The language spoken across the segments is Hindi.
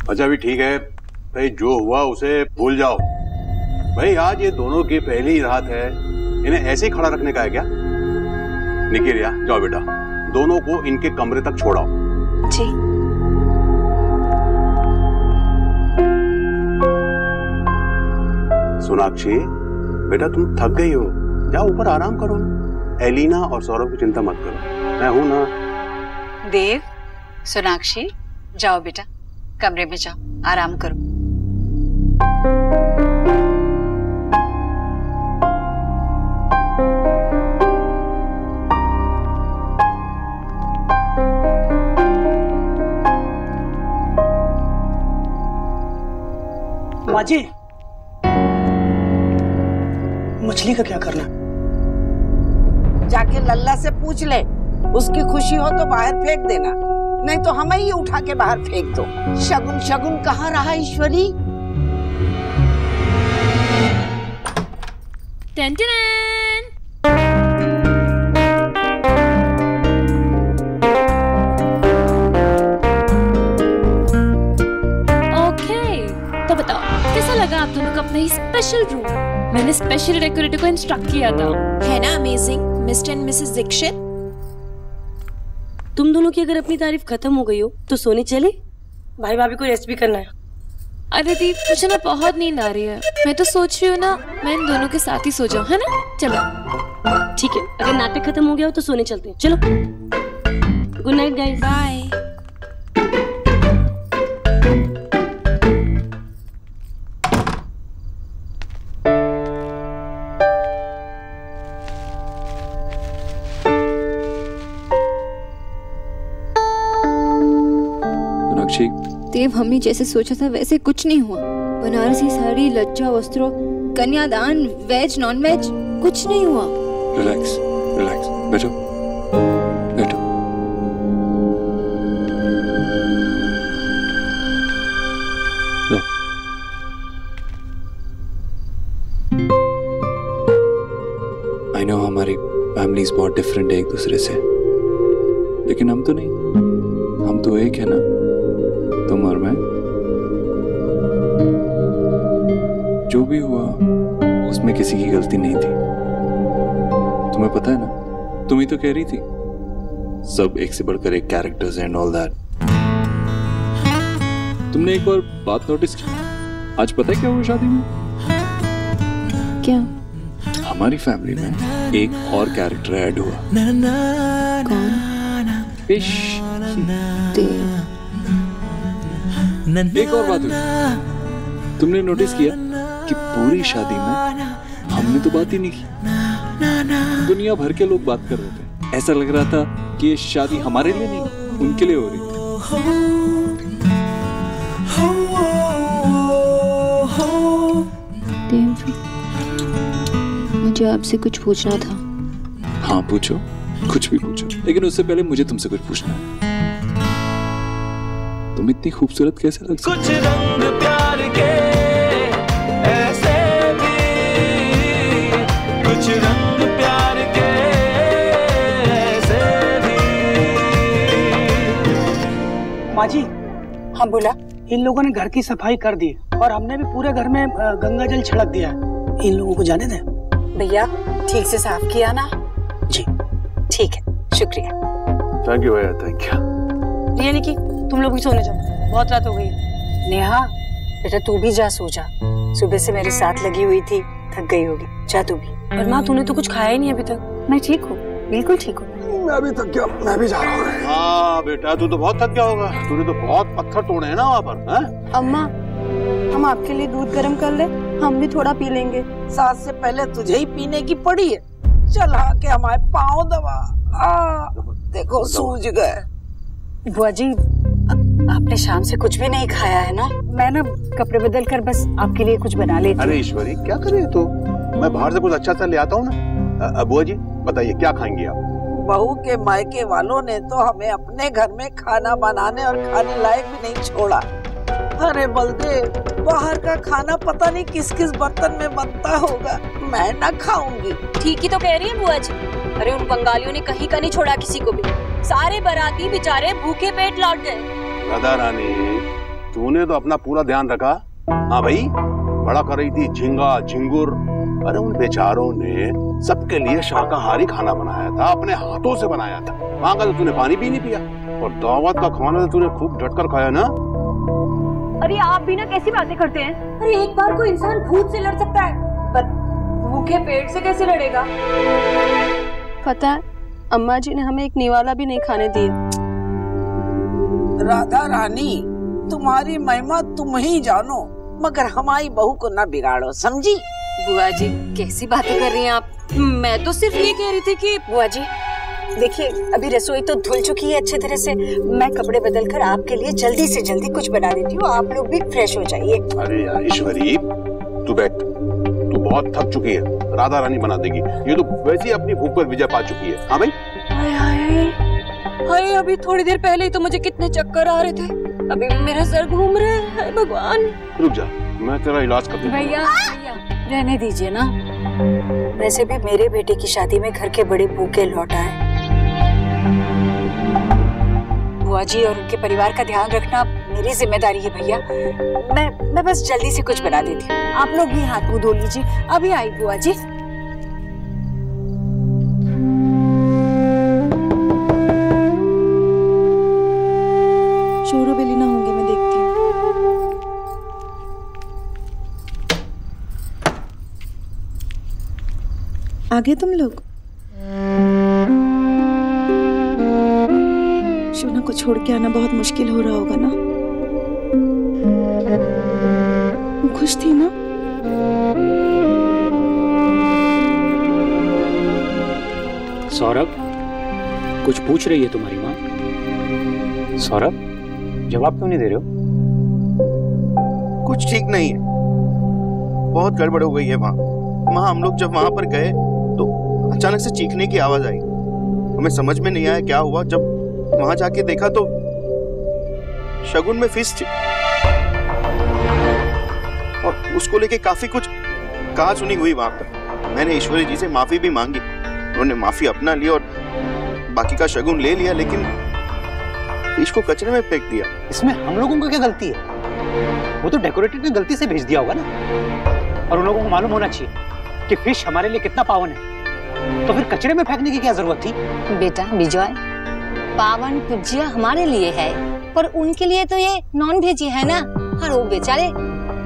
अच्छा भी ठीक है भाई, जो हुआ उसे भूल जाओ भाई। आज ये दोनों की पहली रात है, इन्हें ऐसे ही खड़ा रखने का है क्या? निकी रिया जाओ बेटा, दोनों को इनके कमरे तक छोड़ाओ। जी। सोनाक्षी बेटा तुम थक गई हो, जाओ ऊपर आराम करो ना। एलिना और सौरभ की चिंता मत करो, मैं हूं ना। देव, सोनाक्षी जाओ बेटा, कमरे में जाओ, आराम करो। माँ जी, मछली का क्या करना? जाके लल्ला से पूछ ले, उसकी खुशी हो तो बाहर फेंक देना, नहीं तो हमें ही उठा के बाहर फेंक दो। शगुन शगुन कहाँ रहा ईश्वरी? तो बताओ कैसा लगा आप दोनों का अपना ही स्पेशल रूम? मैंने स्पेशल डेकोरेटर को इंस्ट्रक्ट किया था। है ना amazing mister and Mrs Dikshit? तुम दोनों की अगर अपनी तारीफ खत्म हो गई हो तो सोने चले? भाई भाभी को रेस्ट भी करना है। अरे दी, मुझे ना बहुत नींद आ रही है। मैं तो सोच रही हूँ ना मैं इन दोनों के साथ ही सो जाऊँ, है ना? चलो ठीक है, अगर नाटक खत्म हो गया हो तो सोने चलते हैं। चलो गुड नाइट गाइस। बाय। देव, हमने जैसे सोचा था वैसे कुछ नहीं हुआ। बनारसी साड़ी, लज्जा वस्त्रों, कन्यादान, वेज नॉन वेज कुछ नहीं हुआ। रिलैक्स रिलैक्स, बैठो बैठो। आई नो हमारी फैमिलीज बहुत डिफरेंट है एक दूसरे से, लेकिन हम तो नहीं, हम तो एक है ना, तुम और मैं। जो भी हुआ उसमें किसी की गलती नहीं थी। तुम्हें पता है ना, तुम ही तो कह रही थी सब एक से बढ़कर एक कैरेक्टर्स एंड ऑल दैट। तुमने एक बार बात नोटिस की? आज पता है क्या हुआ शादी में? क्या? हमारी फैमिली में एक और कैरेक्टर ऐड हुआ। कौन? फिश। एक और बात हुई, तुमने नोटिस किया कि पूरी शादी में हमने तो बात ही नहीं की। दुनिया भर के लोग बात कर रहे थे, ऐसा लग रहा था कि ये शादी हमारे लिए नहीं उनके लिए हो रही थी। मुझे आपसे कुछ पूछना था। हाँ पूछो, कुछ भी पूछो, लेकिन उससे पहले मुझे तुमसे कुछ पूछना है। तुम इतनी खूबसूरत कैसे लग सकती? कुछ रंग प्यार के ऐसे भी, कुछ रंग प्यार के ऐसे भी। माँ जी। हाँ बोला। इन लोगों ने घर की सफाई कर दी और हमने भी पूरे घर में गंगा जल छिड़क दिया है। इन लोगों को जाने दें। भैया ठीक से साफ किया ना? जी ठीक है, शुक्रिया। थैंक यू भैया, थैंक यू। रिया निकी, तुम लोग भी सोने जाओ, बहुत रात हो गई है। नेहा बेटा तू भी जा, सो जा। सुबह से मेरे साथ लगी हुई थी, थक गई होगी, जा तू भी। पर माँ तूने तो कुछ खाया ही नहीं अभी तक। मैं ठीक हूँ, बिल्कुल ठीक हूँ। मैं भी थक गया, मैं भी जा रहा हूँ। हाँ बेटा तू तो बहुत थक गया होगा, तूने तो बहुत पत्थर तोड़े हैं ना वहाँ पर। हैं? अम्मा, हम आपके लिए दूध गर्म कर ले, हम भी थोड़ा पी लेंगे। सास से पहले तुझे ही पीने की पड़ी है। चला के हमारे पाँव दबा, देखो सूज गए। बुआ जी आपने शाम से कुछ भी नहीं खाया है ना? मैं ना कपड़े बदल कर बस आपके लिए कुछ बना लेती हूँ। अरे ईश्वरी क्या कर रही है तू? मैं बाहर से कुछ अच्छा सा ले आता हूँ ना। बुआ जी बताइए क्या खाएंगी आप? बहू के मायके वालों ने तो हमें अपने घर में खाना बनाने और खाने लायक भी नहीं छोड़ा। अरे बलदेव, बाहर का खाना पता नहीं किस किस बर्तन में बनता होगा, मैं ना खाऊंगी। ठीक ही तो कह रही है बुआ जी। अरे उन बंगालियों ने कहीं का नहीं छोड़ा किसी को भी। सारे बाराती बेचारे भूखे पेट लौट गए। राधा रानी तूने तो अपना पूरा ध्यान रखा। हाँ भाई, बड़ा कर रही थी झींगा झिंगुर। अरे उन बेचारों ने सबके लिए शाकाहारी खाना बनाया था, अपने हाथों से बनाया था। वहां का तो तूने पानी भी नहीं पिया, और दावत का खाना तो तूने खूब डटकर खाया ना। अरे आप भी ना कैसी बातें करते हैं। अरे एक बार कोई इंसान भूख से लड़ सकता है, पर भूखे पेट से कैसे लड़ेगा? पता है, अम्मा जी ने हमें एक निवाला भी नहीं खाने दिया। राधा रानी, तुम्हारी महिमा तुम ही जानो, मगर हमारी बहू को ना बिगाड़ो, समझी? बुआ जी कैसी बातें कर रही हैं आप? मैं तो सिर्फ ये कह रही थी कि बुआ जी देखिए, अभी रसोई तो धुल चुकी है अच्छे तरह से। मैं कपड़े बदल कर आपके लिए जल्दी से जल्दी कुछ बना देती हूँ, आप लोग भी फ्रेश हो जाइए। अरे यार ईश्वरी, तू बैठ, तू बहुत थक चुकी है, राधा रानी बना देगी। ये तो वैसे ही अपनी भूख पर विजय पा चुकी है। हाँ भाई। हाय हाय हाय, अभी थोड़ी देर पहले ही तो मुझे कितने चक्कर आ रहे थे, अभी मेरा सर घूम रहा है। हाय भगवान। रुक जा, मैं तेरा इलाज कर दूंगा। भैया रहने दीजिए ना, वैसे भी मेरे बेटे की शादी में घर के बड़े भूखे लौट आए। बुआ जी और उनके परिवार का ध्यान रखना मेरी जिम्मेदारी है भैया। मैं बस जल्दी से कुछ बना देती हूँ, आप लोग भी हाथ मुंह धो लीजिए। अभी आई बुआ जी। शोरो बेली ना होंगे, मैं देखती हूँ। आगे तुम लोग शोना को छोड़ के आना बहुत मुश्किल हो रहा होगा ना? खुश थी ना? सौरभ, कुछ पूछ रही है तुम्हारी माँ? सौरभ, जवाब क्यों नहीं दे रहे हो? कुछ ठीक नहीं है, बहुत गड़बड़ हो गई है वहाँ। हम लोग जब वहां पर गए तो अचानक से चीखने की आवाज आई। हमें समझ में नहीं आया क्या हुआ। जब वहां जाके देखा तो शगुन में फिश थी, और उसको लेके काफी कुछ कहा सुनी हुई वहां पर। मैंने ईश्वरी जी से माफी भी मांगी, उन्होंने माफी अपना ली और बाकी का शगुन ले लिया, लेकिन फिश को कचरे में फेंक दिया। इसमें हम लोगों का क्या गलती है? वो तो डेकोरेटर ने गलती से भेज दिया होगा ना, और उन लोगों को मालूम होना चाहिए कि फिश हमारे लिए कितना पावन है, तो फिर कचरे में फेंकने की क्या जरूरत थी? बेटा विजय, पावन पूज्य हमारे लिए है, पर उनके लिए तो ये नॉन वेज ही है ना। और वो बेचारे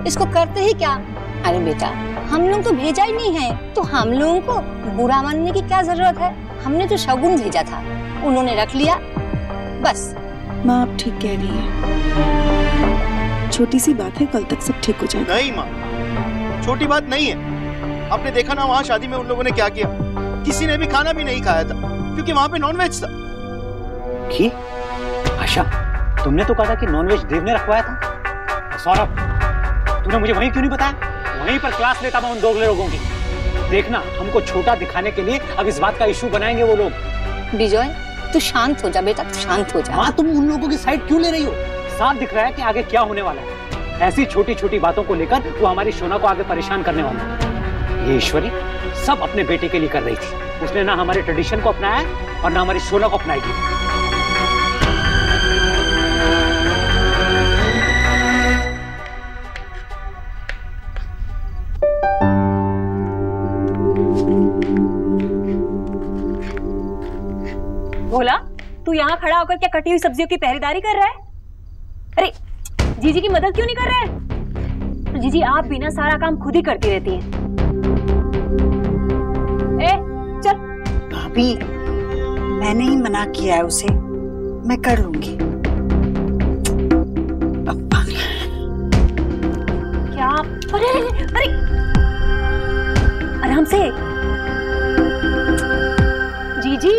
इसको करते ही क्या? अरे बेटा, हम लोग तो भेजा ही नहीं है, तो हम लोगों को बुरा मानने की क्या जरूरत है? हमने तो शगुन भेजा था, उन्होंने रख लिया, बस। माँ आप ठीक कह रही है, छोटी सी बात है, कल तक सब ठीक हो जाएगा। नहीं माँ, छोटी बात नहीं है। आपने देखा ना वहाँ शादी में उन लोगों ने क्या किया। किसी ने भी खाना भी नहीं खाया था, क्योंकि वहाँ पे नॉनवेज था। की? आशा, तुमने तो कहा था कि नॉनवेज देव ने रखवाया था। सौरभ, तूने मुझे वहीं क्यों नहीं बताया? वहीं पर क्लास लेता मैं उन दोगले लोगों की। देखना, हमको छोटा दिखाने के लिए अब इस बात का इशू बनाएंगे वो लोग। विजय तू शांत हो जा बेटा, तू शांत हो जा। माँ, तुम उन लोगों की साइड क्यों ले रही हो? साफ दिख रहा है कि आगे क्या होने वाला है। ऐसी छोटी छोटी बातों को लेकर वो हमारी शोना को आगे परेशान करने वाला है। ये ईश्वरी सब अपने बेटे के लिए कर रही थी। उसने ना हमारे ट्रेडिशन को अपनाया और ना हमारी शोना को अपनाएगी। भोला, तू यहाँ खड़ा होकर क्या कटी हुई सब्जियों की पहरेदारी कर रहा है? अरे जीजी की मदद क्यों नहीं कर रहा है? तो जीजी आप भी ना सारा काम खुद ही करती रहती हैं। ए, चल। भाभी, मैंने ही मना किया है उसे, मैं कर लूंगी। क्या? अरे अरे आराम से। जीजी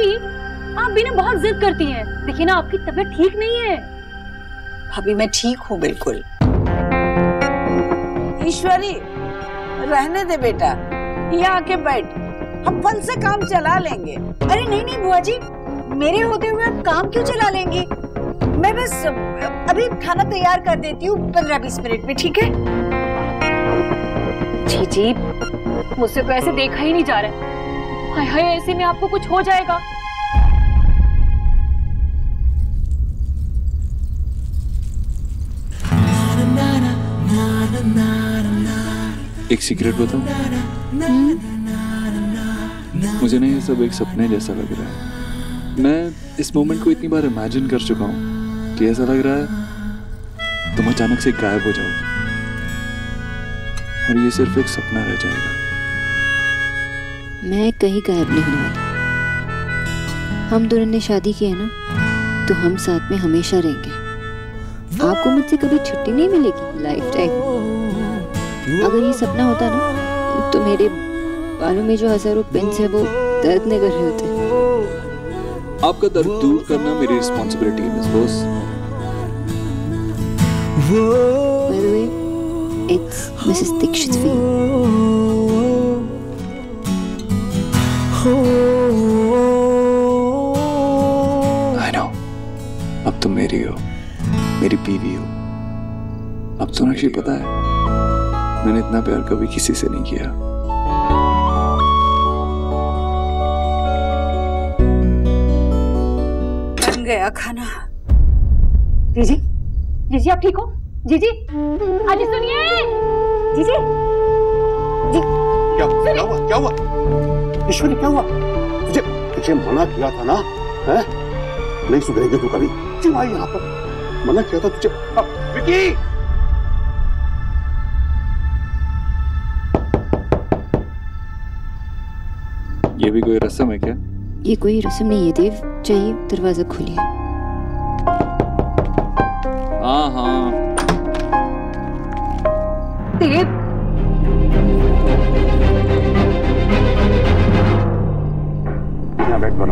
आप भी ना बहुत जिद करती हैं। देखिए ना, आपकी तबीयत ठीक नहीं है। भाभी मैं ठीक हूँ बिल्कुल। ईश्वरी रहने दे बेटा, यहाँ आके बैठ, हम फल से काम चला लेंगे। अरे नहीं नहीं बुआ जी, मेरे होते हुए आप काम क्यों चला लेंगी? मैं बस अभी खाना तैयार कर देती हूँ 15-20 मिनट में, ठीक है? जी मुझसे तो ऐसे देखा ही नहीं जा रहा है। हाय हाय, ऐसे में आपको कुछ हो जाएगा। एक सीक्रेट बताऊं? मुझे ना ये सब एक सपने जैसा लग रहा है। मैं इस मोमेंट को इतनी बार इमेजिन कर चुका हूँ कि ऐसा लग रहा है तुम अचानक से गायब हो जाओगे और ये सिर्फ एक सपना रह जाएगा। मैं कहीं गायब नहीं होने वाली। हम दोनों ने शादी की है ना, तो हम साथ में हमेशा रहेंगे। आपको मुझसे कभी छुट्टी नहीं मिलेगी लाइफ टाइम। अगर ये सपना होता ना, तो मेरे बालों में जो हजारों पिंस है वो दर्द नहीं कर रहे होते। आपका दर्द दूर करना मेरी रिस्पॉन्सिबिलिटी है, miss boss. By the way, it's Mrs. Dixit's I know. अब तुम मेरी हो, मेरी बीवी हो। अब सोनाक्षी पता है, मैंने इतना प्यार कभी किसी से नहीं किया। बन गया खाना। जीजी, जीजी आप ठीक हो? जीजी, अजी सुनिए। जीजी, जी क्या हुआ? क्या हुआ? ईश्वरी क्या हुआ? तुझे मना किया था ना, हैं? नहीं सुधरेगी तू कभी। क्यों आई यहाँ पर? मना किया था तुझे। विकी! ये भी कोई रस्म है क्या? ये कोई रस्म नहीं है देव, चाहिए दरवाजा खोलिए। हाँ हाँ। देव, यहाँ बैठ कर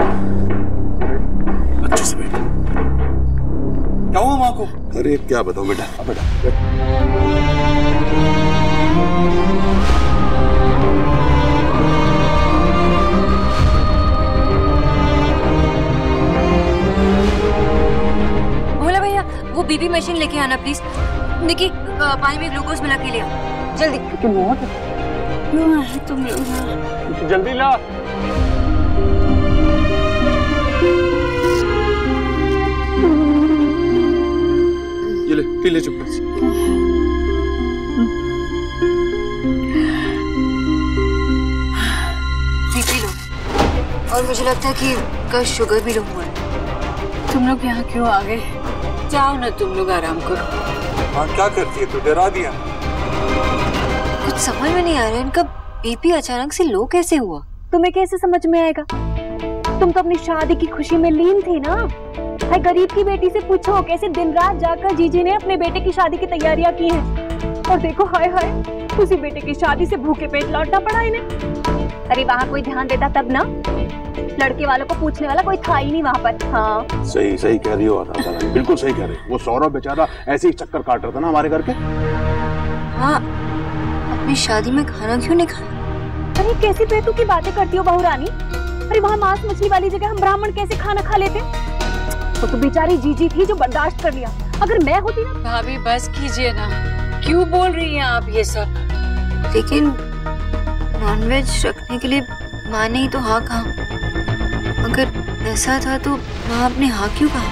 अच्छे से बैठ। क्या हुआ माँ को? अरे क्या बताओ बेटा, भोला भैया वो बीबी मशीन लेके आना प्लीज। निकी पानी में ग्लूकोज मिला के लिया जल्दी। क्यों है तुम लोग? जल्दी ला। ये ले, पी ले चुप से। बीपी लो, और मुझे लगता है कि का शुगर भी लो हुआ है। तुम लोग यहाँ क्यों आ गए? जाओ ना तुम लोग आराम करो। हाँ क्या करती है तू? डरा दिया। कुछ समझ में नहीं आ रहा इनका बीपी अचानक से लो कैसे हुआ। तुम्हें कैसे समझ में आएगा? तुम तो अपनी शादी की खुशी में लीन थी ना। भाई गरीब की बेटी से पूछो कैसे दिन रात जाकर जीजी ने अपने बेटे की शादी की तैयारियां की हैं। और देखो हाय हाय, उसी बेटे की शादी से भूखे पेट लौटना पड़ा इन्हें। अरे वहाँ कोई ध्यान देता तब ना, लड़के वालों को पूछने वाला कोई था ही नहीं वहाँ पर। हाँ सही सही कह रही हो, बिल्कुल सही कह रही हो। वो सौरभ बेचारा ऐसे ही चक्कर काट रहा था ना हमारे घर के। हाँ, अपनी शादी में खाना क्यों नहीं खाया? अरे कैसी बेतु की बातें करती हो बहू रानी। अरे वहाँ मांस मछली वाली जगह हम ब्राह्मण कैसे खाना खा लेते? वो तो बेचारी जीजी थी जो बर्दाश्त कर लिया। अगर मैं होती ना। भाभी बस कीजिए ना, क्यों बोल रही हैं आप ये सब? लेकिन नॉनवेज रखने के लिए माँ ने ही तो हाँ कहा। अगर ऐसा था तो माँ आपने हाँ क्यों कहा?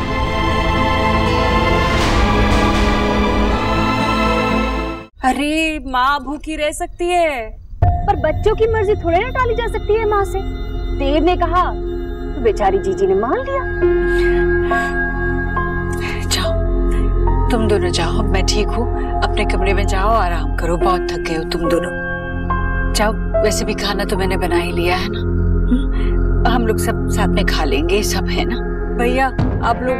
अरे माँ भूखी रह सकती है, पर बच्चों की मर्जी थोड़े ना टाली जा सकती है माँ से। देव ने कहा तो बेचारी जीजी ने मान लिया। जाओ तुम दोनों जाओ, मैं ठीक हूँ। अपने कमरे में जाओ, आराम करो, बहुत थक गए हो तुम दोनों। जाओ, वैसे भी खाना तो मैंने बना ही लिया है ना। हम लोग सब साथ में खा लेंगे, सब है ना। भैया आप लोग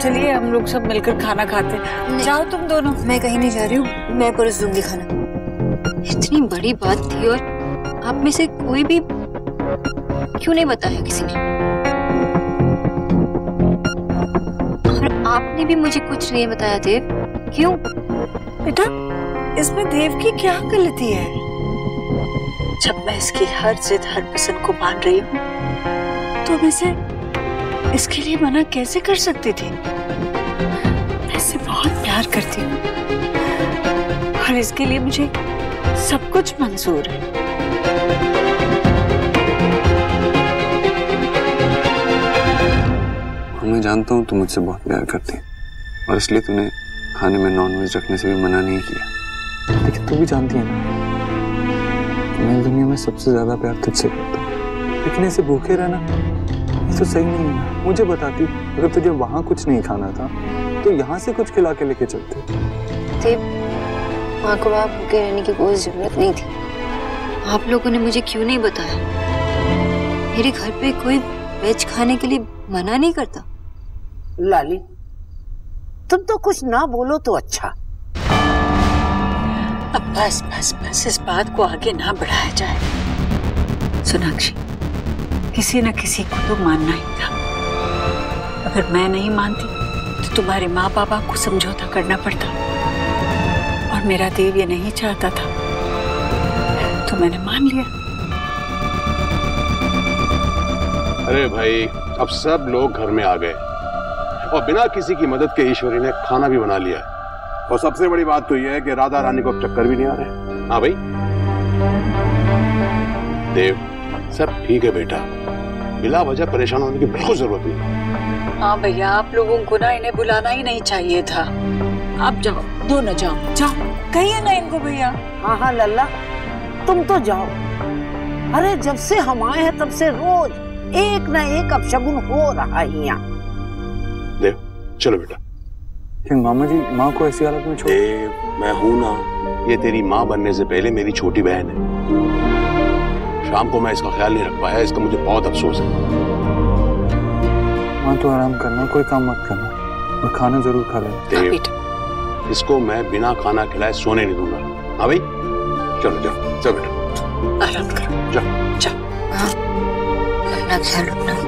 चलिए, हम लोग सब मिलकर खाना खाते हैं। जाओ तुम दोनों। मैं कहीं नहीं जा रही हूँ, मैं परोस दूंगी खाना। इतनी बड़ी बात थी और आप में से कोई भी क्यों नहीं बताया किसी ने? और आपने भी मुझे कुछ नहीं बताया देव, क्यों? बेटा इसमें देव की क्या गलती है? जब मैं इसकी हर जिद हर पसंद को मान रही हूँ तो मैं इसे इसके लिए मना कैसे कर सकती थी? मैं इसे बहुत प्यार करती हूँ और इसके लिए मुझे सब कुछ मंजूर है। मैं जानता हूँ तुम मुझसे बहुत प्यार करती है और इसलिए तूने खाने में नॉनवेज रखने से भी मना नहीं किया। लेकिन तू भी जानती है ना दुनिया में सबसे ज्यादा प्यार तुझसे करता हूँ, लेकिन ऐसे भूखे रहना ये तो सही नहीं है। मुझे बताती, अगर तुझे वहां कुछ नहीं खाना था तो यहाँ से कुछ खिला के लेके चलते। देव, माँ को वहाँ भूखे रहने की कोई जरूरत नहीं थी। आप लोगों ने मुझे क्यों नहीं बताया? मेरे घर पे कोई वेज खाने के लिए मना नहीं करता। लाली, तुम तो कुछ ना बोलो तो अच्छा। अब बस बस बस इस बात को आगे ना बढ़ाया जाए। सोनाक्षी, किसी न किसी को तो मानना ही था। अगर मैं नहीं मानती तो तुम्हारे माँ बाबा को समझौता करना पड़ता, और मेरा देव ये नहीं चाहता था तो मैंने मान लिया। अरे भाई, अब सब लोग घर में आ गए और बिना किसी की मदद के ईश्वरी ने खाना भी बना लिया है। और सबसे बड़ी बात तो यह है कि राधा रानी को अब चक्कर भी नहीं आ रहे। हाँ भाई देव, सब ठीक है बेटा, बिला वजह परेशान होने की बिल्कुल जरूरत नहीं। हाँ भैया, आप लोगों को ना इन्हें बुलाना ही नहीं चाहिए था। आप जाओ, दोनों जाओ, जाओ, कहिए ना इनको भैया। हाँ हाँ लल्ला, तुम तो जाओ। अरे जब से हम आए हैं तब से रोज एक न एक अपशगुन हो रहा है यहाँ। देव, चलो बेटा। मामा जी, माँ को ऐसी हालत में छोड़। देव, मैं हूं ना, ये तेरी माँ बनने से पहले मेरी छोटी बहन है। शाम को मैं इसका ख्याल नहीं रख पाया, इसका मुझे बहुत अफसोस है। माँ तो आराम करना, कोई काम मत करना, और खाना जरूर खा लेना। देव, इसको मैं बिना खाना खिलाए सोने नहीं दूंगा। हाँ भाई, चलो जाओ, चलो बेटा आराम करो, जाओ जाओ। अपना ख्याल रखना।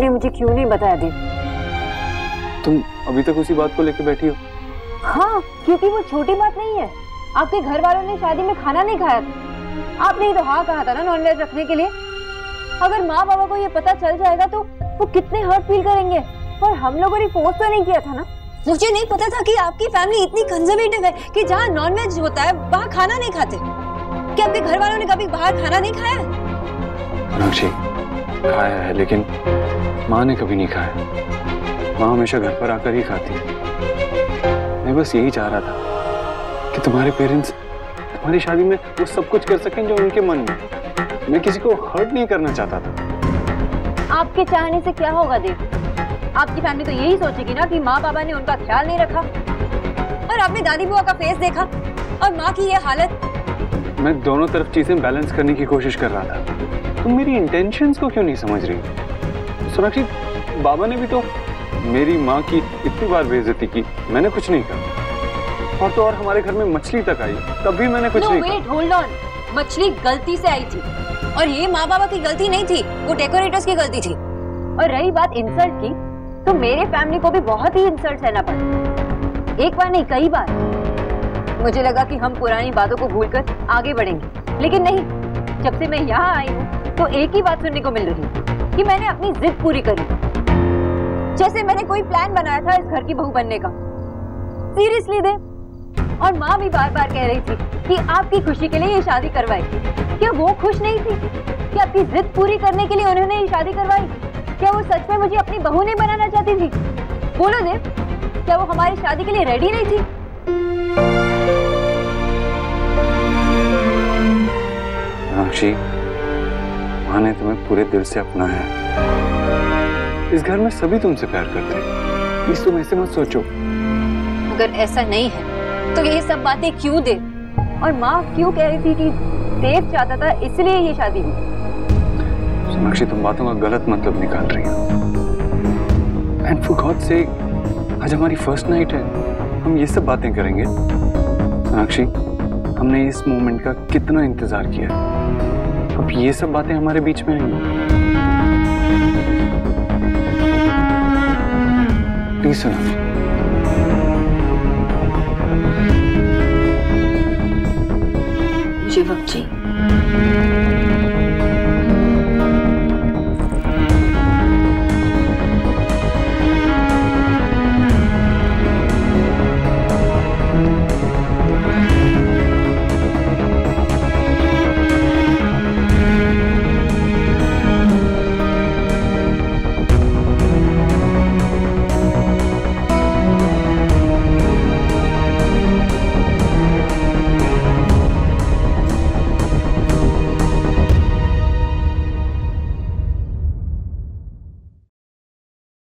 मुझे क्यों नहीं बताया देव? तुम अभी तक उसी बात को लेकर बैठी हो? हाँ, क्योंकि वो छोटी बात नहीं है। आपके घर वालों ने शादी में खाना नहीं खाया था। आपने ही तो हाँ कहा था ना नॉनवेज रखने के लिए। अगर माँ बाबा को ये पता चल जाएगा तो वो कितने हर्ट फील करेंगे। और हम लोगों ने फोर्स तो नहीं किया था ना। मुझे नहीं पता था कि आपकी फैमिली इतनी कंजर्वेटिव है कि जहाँ नॉनवेज होता है वहाँ खाना नहीं खाते। क्या आपके घर वालों ने कभी बाहर खाना नहीं खाया? सोनाक्षी, खाया है, लेकिन माँ ने कभी नहीं खाया। माँ हमेशा घर पर आकर ही खाती है। मैं बस यही चाह रहा था कि तुम्हारे पेरेंट्स तुम्हारी शादी में वो सब कुछ कर सकें जो उनके मन में। मैं किसी को हर्ट नहीं करना चाहता था। आपके चाहने से क्या होगा देव? आपकी फैमिली तो यही सोचेगी ना कि माँ बाबा ने उनका ख्याल नहीं रखा। और आपने दादी बुआ का फेस देखा और माँ की ये हालत। मैं दोनों तरफ चीजें बैलेंस करने की कोशिश कर रहा था। तुम मेरी इंटेंशंस को क्यों नहीं समझ रही? सोनाक्षी, बाबा ने भी तो मेरी माँ की इतनी बार बेइज्जती की, मैंने कुछ नहीं कहा। और तो और हमारे घर में मछली तक आई, तब भी मैंने कुछ नहीं कहा। Wait, hold on. मछली गलती से आई थी और ये माँ बाबा की गलती नहीं थी, वो डेकोरेटर्स की गलती थी। और रही बात इंसल्ट की, तो मेरे फैमिली को भी बहुत ही इंसल्ट सहना पड़ा। एक बार नहीं, कई बार। मुझे लगा कि हम पुरानी बातों को भूलकर आगे बढ़ेंगे, लेकिन नहीं। जब से मैं यहाँ आई हूँ तो एक ही बात सुनने को मिल रही है कि मैंने अपनी जिद पूरी करी, जैसे मैंने कोई प्लान बनाया था इस घर की बहू बनने का। Seriously they. और माँ भी बार बार कह रही थी कि आपकी खुशी के लिए ये शादी करवाई। क्या वो खुश नहीं थी कि आपकी जिद पूरी करने के लिए उन्होंने ये शादी करवाई? क्या वो सच में मुझे अपनी बहू नहीं बनाना चाहती थी? बोलो देव, क्या वो हमारी शादी के लिए रेडी नहीं थी? सोनाक्षी, माँ ने तुम्हें पूरे दिल से अपना है। इस घर में सभी तुमसे प्यार करते हैं। प्लीज तुम ऐसे मत सोचो। अगर ऐसा नहीं है तो ये सब बातें क्यों दे? और माँ क्यों कह रही थी कि देव चाहता था इसलिए ये शादी हुई? सोनाक्षी, तुम बातों का गलत मतलब निकाल रही हो। एंड फॉर गॉड सेक, आज हमारी फर्स्ट नाइट है, हम ये सब बातें करेंगे। सोनाक्षी, हमने इस मोमेंट का कितना इंतजार किया है। अब ये सब बातें हमारे बीच में आई। प्लीज सोनाक्षी,